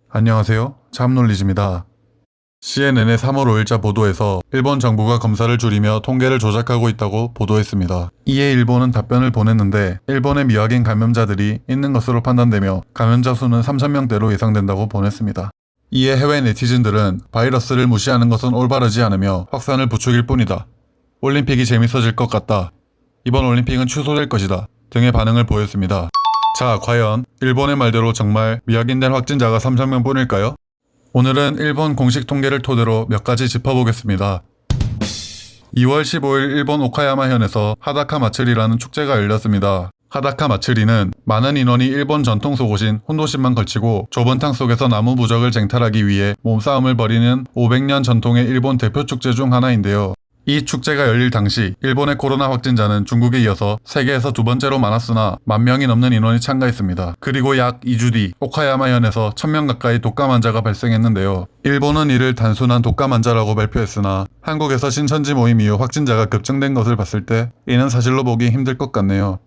안녕하세요. 참놀리즈입니다. CNN의 3월 5일자 보도에서 일본 정부가 검사를 줄이며 통계를 조작하고 있다고 보도했습니다. 이에 일본은 답변을 보냈는데 일본의 미확인 감염자들이 있는 것으로 판단되며 감염자 수는 3,000명대로 예상된다고 보냈습니다. 이에 해외 네티즌들은 바이러스를 무시하는 것은 올바르지 않으며 확산을 부추길 뿐이다. 올림픽이 재밌어질 것 같다. 이번 올림픽은 취소될 것이다. 등의 반응을 보였습니다. 자, 과연 일본의 말대로 정말 미확인된 확진자가 3,000명 뿐일까요? 오늘은 일본 공식 통계를 토대로 몇 가지 짚어보겠습니다. 2월 15일 일본 오카야마현에서 하다카 마츠리라는 축제가 열렸습니다. 하다카 마츠리는 많은 인원이 일본 전통 속옷인 혼도신만 걸치고 좁은 탕 속에서 나무 부적을 쟁탈하기 위해 몸싸움을 벌이는 500년 전통의 일본 대표 축제 중 하나인데요. 이 축제가 열릴 당시 일본의 코로나 확진자는 중국에 이어서 세계에서 두 번째로 많았으나 10,000명이 넘는 인원이 참가했습니다. 그리고 약 2주 뒤 오카야마현에서 1,000명 가까이 독감 환자가 발생했는데요. 일본은 이를 단순한 독감 환자라고 발표했으나 한국에서 신천지 모임 이후 확진자가 급증된 것을 봤을 때 이는 사실로 보기 힘들 것 같네요.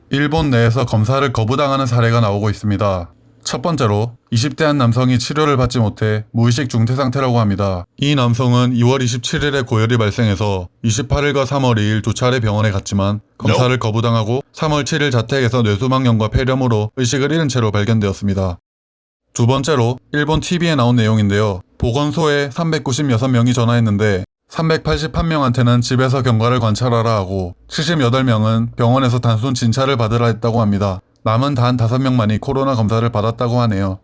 일본 내에서 검사를 거부당하는 사례가 나오고 있습니다. 첫 번째로 20대 한 남성이 치료를 받지 못해 무의식 중태 상태라고 합니다. 이 남성은 2월 27일에 고열이 발생해서 28일과 3월 2일 두 차례 병원에 갔지만 검사를 거부당하고 3월 7일 자택에서 뇌수막염과 폐렴으로 의식을 잃은 채로 발견되었습니다. 두 번째로 일본 TV에 나온 내용인데요. 보건소에 396명이 전화했는데 381명한테는 집에서 경과를 관찰하라 하고 78명은 병원에서 단순 진찰을 받으라 했다고 합니다. 남은 단 5명만이 코로나 검사를 받았다고 하네요.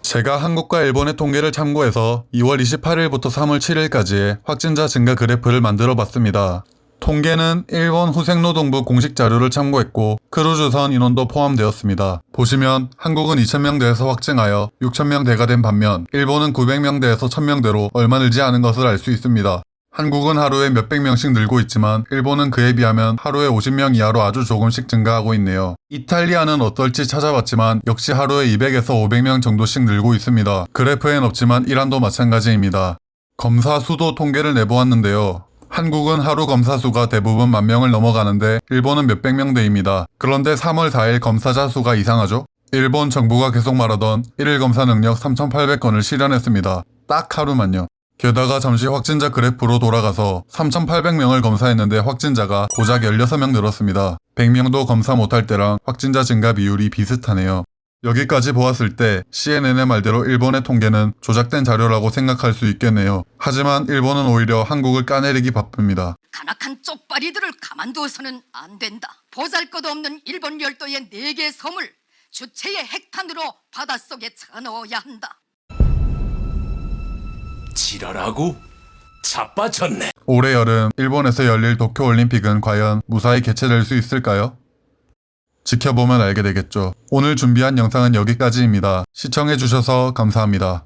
제가 한국과 일본의 통계를 참고해서 2월 28일부터 3월 7일까지의 확진자 증가 그래프를 만들어 봤습니다. 통계는 일본 후생노동부 공식 자료를 참고했고 크루즈선 인원도 포함되었습니다. 보시면 한국은 2,000명대에서 확증하여 6,000명대가 된 반면 일본은 900명대에서 1,000명대로 얼마 늘지 않은 것을 알 수 있습니다. 한국은 하루에 몇백 명씩 늘고 있지만 일본은 그에 비하면 하루에 50명 이하로 아주 조금씩 증가하고 있네요. 이탈리아는 어떨지 찾아봤지만 역시 하루에 200에서 500명 정도씩 늘고 있습니다. 그래프엔 없지만 이란도 마찬가지입니다. 검사 수도 통계를 내보았는데요. 한국은 하루 검사 수가 대부분 10,000명을 넘어가는데 일본은 몇백 명대입니다. 그런데 3월 4일 검사자 수가 이상하죠? 일본 정부가 계속 말하던 1일 검사 능력 3,800건을 실현했습니다. 딱 하루만요. 게다가 잠시 확진자 그래프로 돌아가서 3,800명을 검사했는데 확진자가 고작 16명 늘었습니다. 100명도 검사 못할 때랑 확진자 증가 비율이 비슷하네요. 여기까지 보았을 때 CNN의 말대로 일본의 통계는 조작된 자료라고 생각할 수 있겠네요. 하지만 일본은 오히려 한국을 까내리기 바쁩니다. 간악한 쪽발이들을 가만두어서는 안 된다. 보잘것없는 일본 열도의 4개의 섬을 주체의 핵탄으로 바닷속에 쳐넣어야 한다. 지랄하고 자빠졌네. 올해 여름 일본에서 열릴 도쿄올림픽은 과연 무사히 개최될 수 있을까요? 지켜보면 알게 되겠죠. 오늘 준비한 영상은 여기까지입니다. 시청해주셔서 감사합니다.